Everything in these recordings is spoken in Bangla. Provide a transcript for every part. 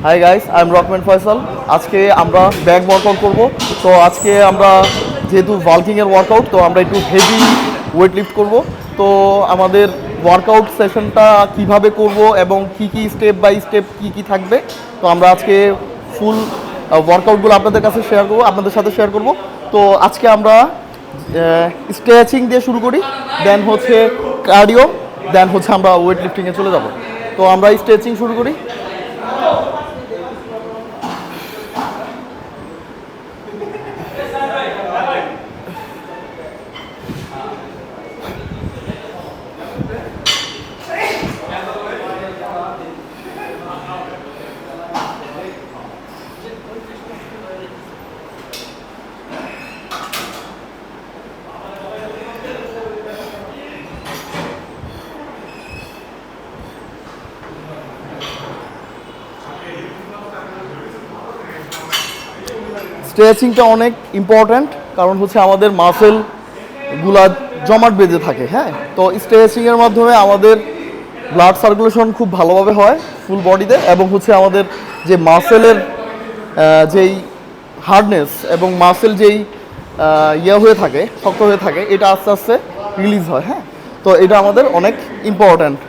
High guys, I am Rockman Faisal. আজকে আমরা ব্যাক ওয়ার্কআউট করব। তো আজকে আমরা যেহেতু বাল্কিংয়ের ওয়ার্কআউট, তো আমরা একটু হেভি ওয়েট লিফট করব। তো আমাদের ওয়ার্কআউট সেশনটা কিভাবে করব এবং কি স্টেপ বাই স্টেপ কি থাকবে, তো আমরা আজকে ফুল ওয়ার্কআউটগুলো আপনাদের কাছে শেয়ার করব, আপনাদের সাথে শেয়ার করব। তো আজকে আমরা স্ট্রেচিং দিয়ে শুরু করি, দেন হচ্ছে কার্ডিও, দেন হচ্ছে আমরা ওয়েট লিফটিংয়ে চলে যাব। তো আমরা স্ট্রেচিং শুরু করি। স্ট্রেচিংটা অনেক ইম্পর্ট্যান্ট, কারণ হচ্ছে আমাদের মাসেলগুলা জমাট বেঁধে থাকে। হ্যাঁ, তো স্ট্রেচিংয়ের মাধ্যমে আমাদের ব্লাড সার্কুলেশন খুব ভালোভাবে হয় ফুল বডিতে, এবং হচ্ছে আমাদের যে মাসেলের যেই হার্ডনেস এবং মাসেল যেই হয়ে থাকে, শক্ত হয়ে থাকে, এটা আস্তে আস্তে রিলিজ হয়। হ্যাঁ, তো এটা আমাদের অনেক ইম্পর্ট্যান্ট।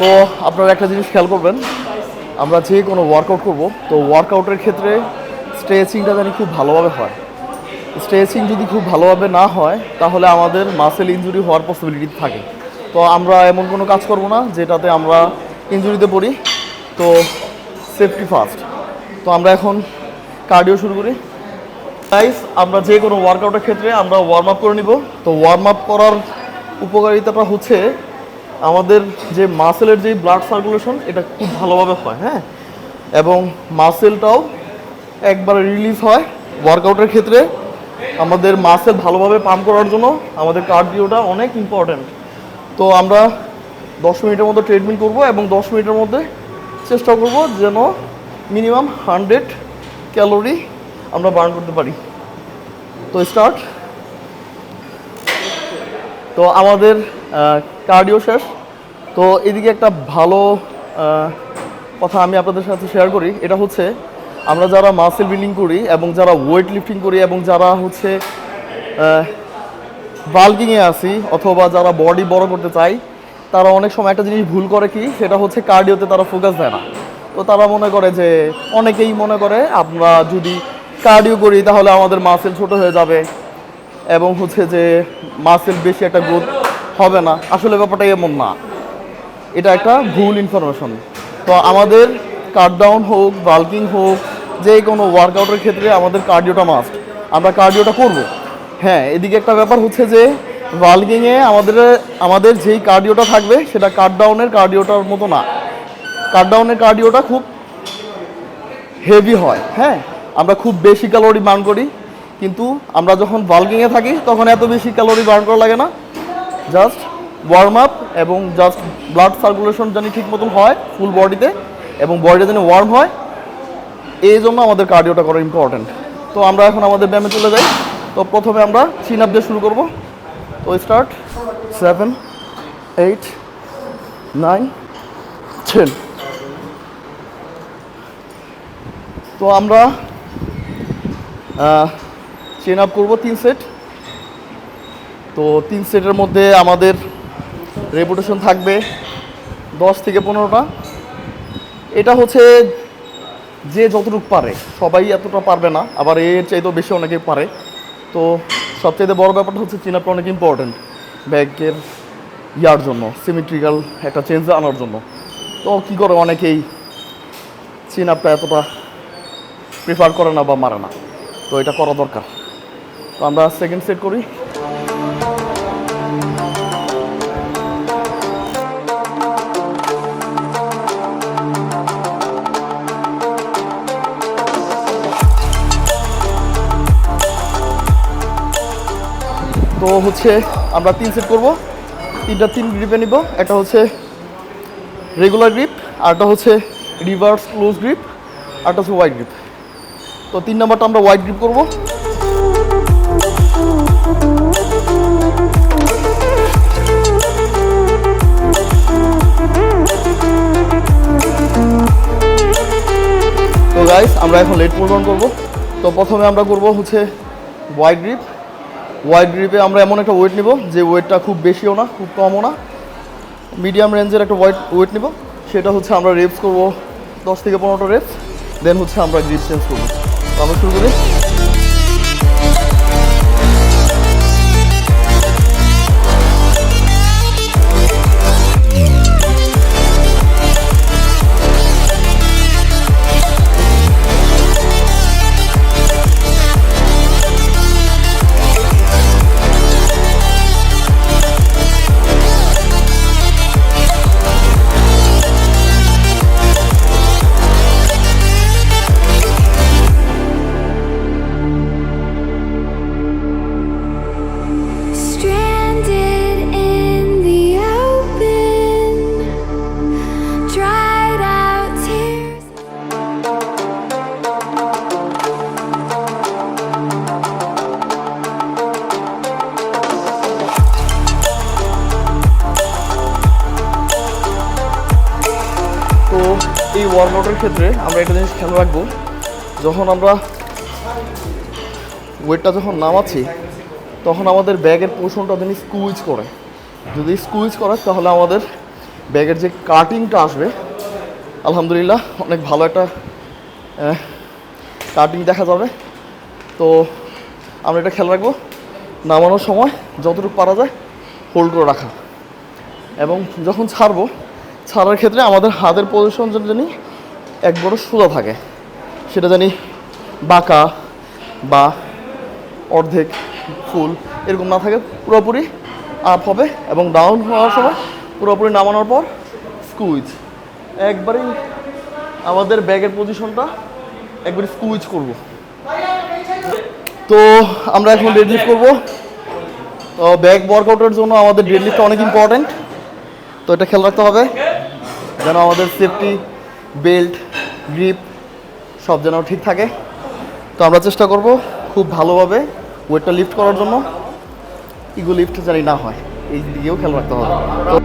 তো আপনারা একটা জিনিস খেয়াল করবেন, আমরা যে কোনো ওয়ার্কআউট করব, তো ওয়ার্কআউটের ক্ষেত্রে স্ট্রেচিংটা জানি খুব ভালোভাবে হয়। স্ট্রেচিং যদি খুব ভালোভাবে না হয়, তাহলে আমাদের মাসেল ইনজুরি হওয়ার পসিবিলিটি থাকে। তো আমরা এমন কোনো কাজ করব না যেটাতে আমরা ইনজুরিতে পড়ি। তো সেফটি ফার্স্ট। তো আমরা এখন কার্ডিও শুরু করি। গাইস, আমরা যে কোনো ওয়ার্কআউটের ক্ষেত্রে আমরা ওয়ার্ম আপ করে নিব। তো ওয়ার্ম আপ করার উপকারিতাটা হচ্ছে আমাদের যে মাসেলের যে ব্লাড সার্কুলেশন, এটা খুব ভালোভাবে হয়। হ্যাঁ, এবং মাসেলটাও একবারে রিলিজ হয়। ওয়ার্কআউটের ক্ষেত্রে আমাদের মাসেল ভালোভাবে পাম্প করার জন্য আমাদের কার্ডিওটা অনেক ইম্পর্ট্যান্ট। তো আমরা 10 মিনিটের মধ্যে ট্রেডমিল করব, এবং 10 মিনিটের মধ্যে চেষ্টা করব যেন মিনিমাম 100 ক্যালোরি আমরা বার্ন করতে পারি। তো স্টার্ট। তো আমাদের কার্ডিও শেষ। তো এদিকে একটা ভালো কথা আমি আপনাদের সাথে শেয়ার করি, এটা হচ্ছে আমরা যারা মাসেল বিল্ডিং করি এবং যারা ওয়েট লিফটিং করি এবং যারা হচ্ছে বাল্কিংয়ে আসি অথবা যারা বডি বড় করতে চাই, তারা অনেক সময় একটা জিনিস ভুল করে, কি সেটা হচ্ছে কার্ডিওতে তারা ফোকাস দেয় না। তো তারা মনে করে যে, অনেকেই মনে করে আমরা যদি কার্ডিও করি তাহলে আমাদের মাসেল ছোট হয়ে যাবে এবং হচ্ছে যে মাসেল বেশি একটা গ্রোথ হবে না। আসলে ব্যাপারটা এমন না, এটা একটা ভুল ইনফরমেশন। তো আমাদের কাট ডাউন হোক, বাল্কিং হোক, যে কোনো ওয়ার্কআউটের ক্ষেত্রে আমাদের কার্ডিওটা মাস্ট। আমরা কার্ডিওটা করব। হ্যাঁ, এদিকে একটা ব্যাপার হচ্ছে যে বাল্কিংয়ে আমাদের যেই কার্ডিওটা থাকবে সেটা কাট ডাউনের কার্ডিওটার মতো না। কাট ডাউনের কার্ডিওটা খুব হেভি হয়। হ্যাঁ, আমরা খুব বেশি ক্যালোরি বার্ন করি, কিন্তু আমরা যখন বাল্কিংয়ে থাকি তখন এত বেশি ক্যালোরি বার্ন করা লাগে না, জাস্ট ওয়ার্ম আপ এবং জাস্ট ব্লাড সার্কুলেশন জানি ঠিক মতন হয় ফুল বডিতে এবং বডিটা যেন ওয়ার্ম হয়, এই জন্য আমাদের কার্ডিওটা করা ইম্পর্ট্যান্ট। তো আমরা এখন আমাদের ব্যায়ামে চলে যাই। তো প্রথমে আমরা চিন আপ দিয়ে শুরু করব। তো স্টার্ট 7, 8, 9, 10। তো আমরা চিন আপ করবো 3 সেট। তো 3 সেটের মধ্যে আমাদের রেপুটেশন থাকবে 10 থেকে 15টা। এটা হচ্ছে যে যতটুকু পারে, সবাই এতটা পারবে না, আবার এর চাইতেও বেশি অনেকে পারে। তো সবচাইতে বড় ব্যাপারটা হচ্ছে চিন আপটা অনেক ইম্পর্টেন্ট ব্যাগের ইয়ার জন্য, সিমেট্রিক্যাল একটা চেঞ্জ আনার জন্য। তো কী করে অনেকেই চিন আপটা এতটা প্রিফার করে না বা মারে না, তো এটা করা দরকার। তো আমরা সেকেন্ড সেট করি। তো হচ্ছে আমরা 3 সেট করব, 3 গ্রিপে নিব। একটা হচ্ছে রেগুলার গ্রিপ, আরটা হচ্ছে রিভার্স ক্লোজ গ্রিপ, আরটা হচ্ছে ওয়াইড গ্রিপ। তো 3 নাম্বারটা আমরা ওয়াইড গ্রিপ করব। তো গাইস আমরা এখন লেট পুল ডাউন করব। তো প্রথমে আমরা করব হচ্ছে ওয়াইড গ্রিপ। ওয়াইড গ্রিপে আমরা এমন একটা ওয়েট নিব যে ওয়েটটা খুব বেশিও না খুব কমও না, মিডিয়াম রেঞ্জের একটা ওয়েট নিব। সেটা হচ্ছে আমরা রেপস করব 10 থেকে 15টা রেপস, দেন হচ্ছে আমরা গ্রিপ চেঞ্জ করব। তো আমরা শুরু করি। এই ওয়ার্কআউটের ক্ষেত্রে আমরা একটা জিনিস খেয়াল রাখবো, যখন আমরা ওয়েটটা যখন নামাচ্ছি তখন আমাদের ব্যাগের পোর্শনটা যদি স্কুইজ করে, যদি স্কুইজ করে তাহলে আমাদের ব্যাগের যে কাটিংটা আসবে আলহামদুলিল্লাহ অনেক ভালো একটা কাটিং দেখা যাবে। তো আমরা এটা খেয়াল রাখবো, নামানোর সময় যতটুকু পারা যায় হোল্ড করে রাখা, এবং যখন ছাড়ার ক্ষেত্রে আমাদের হাতের পজিশন জানি একবারও সোজা থাকে, সেটা জানি বাঁকা বা অর্ধেক ফুল এরকম না থাকে, পুরোপুরি আপ হবে এবং ডাউন হওয়ার সময় পুরোপুরি নামানোর পর স্কুইজ, একবারেই আমাদের ব্যাগের পজিশনটা একবারে স্কুইজ করব। তো আমরা এখন ডেডলিফট করব। তো ব্যাগ ওয়ার্কআউটের জন্য আমাদের ডেডলিফটটা অনেক ইম্পর্ট্যান্ট, তো এটা খেয়াল রাখতে হবে যেন আমাদের সেফটি বেল্ট গ্রিপ সব যেন ঠিক থাকে। তো আমরা চেষ্টা করব খুব ভালোভাবে ওয়েটটা লিফট করার জন্য, ইগো লিফট জানি না হয়, এই দিকেও খেয়াল রাখতে হবে। তো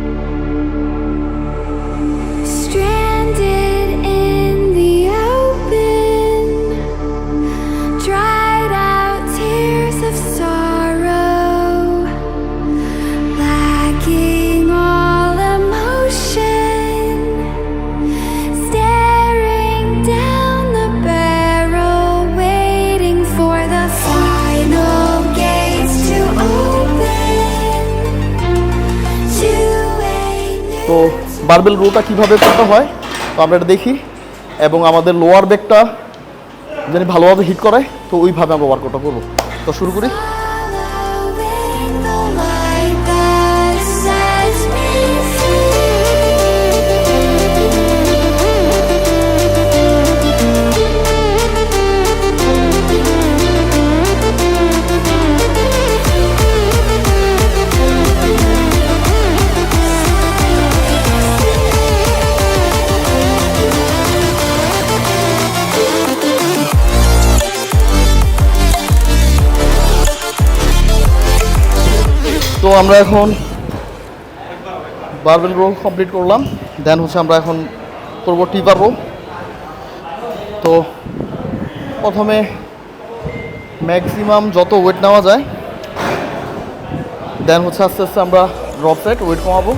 তো বারবেল রোটা কীভাবে করতে হয় তো আমরা এটা দেখি, এবং আমাদের লোয়ার ব্যাকটা যদি ভালোভাবে হিট করে তো ওইভাবে আমরা ওয়ার্কআউটটা করবো। তো শুরু করি। তো আমরা এখন বারবেল রো কমপ্লিট করলাম, দেন হচ্ছে আমরা এখন করবো টিপার রো। তো প্রথমে ম্যাক্সিমাম যত ওয়েট নেওয়া যায়, দেন হচ্ছে আস্তে আস্তে আমরা ড্রপ সেট ওয়েট কমাবো।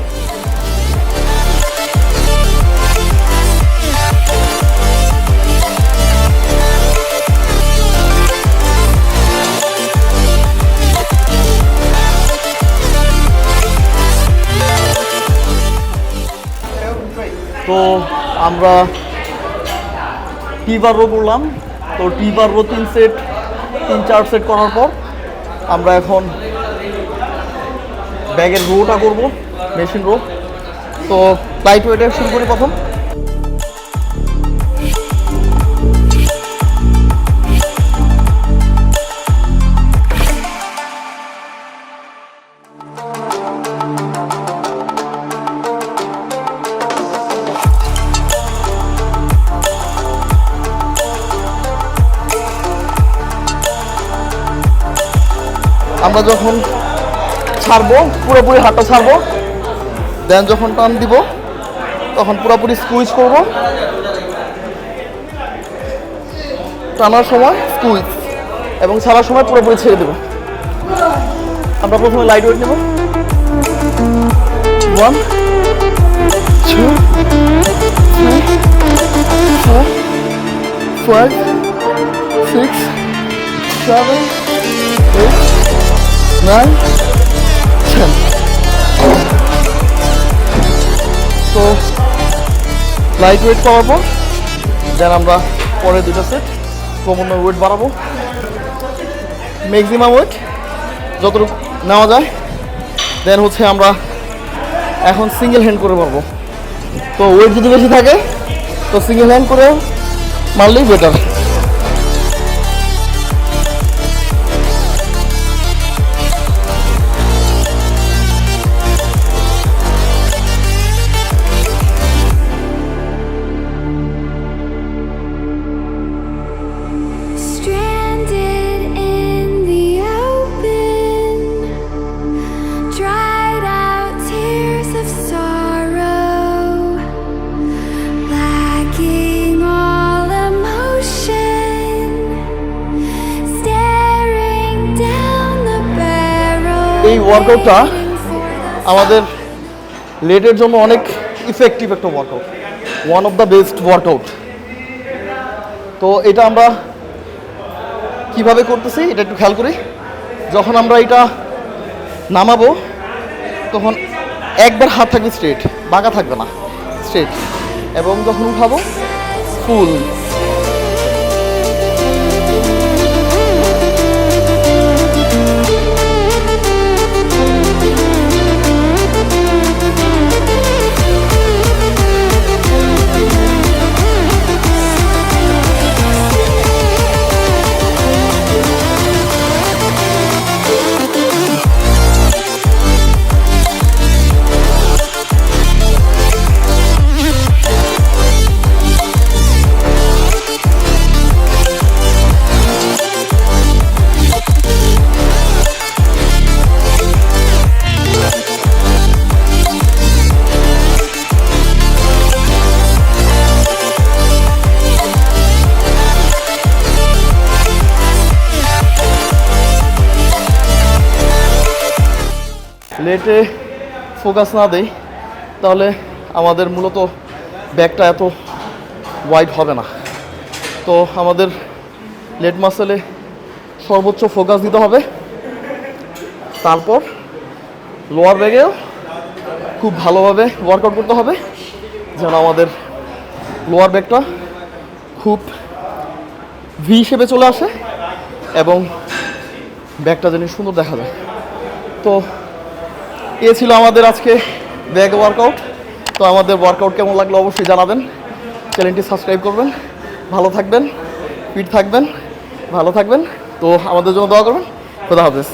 তো আমরা টিবার রো করলাম। তো টিবার রো 3-4 সেট করার পর আমরা এখন ব্যাগের রোটা করব, মেশিন রো। তো লাইট ওয়েটে শুরু করি প্রথম। আমরা যখন ছাড়বো পুরোপুরি হাতটা ছাড়বো, দেন যখন টান দিব তখন পুরোপুরি স্কুইজ করব, টানার সময় স্কুইজ এবং ছাড়ার সময় পুরোপুরি ছেড়ে দেব। আমরা প্রথমে লাইট ওয়েট নেব, 1 2 3 4 5 6 7 8 9 10। তো লাইট ওয়েট পাওয়ার পর দেন আমরা পরে দুটো সেট ক্রমান্বয়ে ওয়েট বাড়াবো, ম্যাক্সিমাম ওয়েট যতটুকু নেওয়া যায়। দেন হচ্ছে আমরা এখন সিঙ্গেল হ্যান্ড করে মারবো। তো ওয়েট যদি বেশি থাকে তো সিঙ্গেল হ্যান্ড করে মারলেই বেটার। এই ওয়ার্কআউটটা আমাদের লেটের জন্য অনেক ইফেক্টিভ একটা workout, one of the best workout. তো এটা আমরা কিভাবে করতেছি এটা একটু খেয়াল করি। যখন আমরা এটা নামাবো তখন একবার হাত থাকবে স্ট্রেট, বাঁকা থাকবে না, স্ট্রেট। এবং যখন উঠাবো ফুল। লেটে ফোকাস না দেই তাহলে আমাদের মূলত ব্যাকটা এত ওয়াইড হবে না। তো আমাদের লেট মাসেলে সর্বোচ্চ ফোকাস দিতে হবে, তারপর লোয়ার ব্যাগেও খুব ভালোভাবে ওয়ার্কআউট করতে হবে যেন আমাদের লোয়ার ব্যাগটা খুব ভি হিসেবে চলে আসে এবং ব্যাগটা যেন সুন্দর দেখা যায়। তো এ ছিল আমাদের আজকে ব্যাগ ওয়ার্কআউট। তো আমাদের ওয়ার্কআউট কেমন লাগলো অবশ্যই জানাবেন, চ্যানেলটি সাবস্ক্রাইব করবেন। ভালো থাকবেন, ফিট থাকবেন, ভালো থাকবেন। তো আমাদের জন্য দোয়া করবেন। খোদা হাফেজ।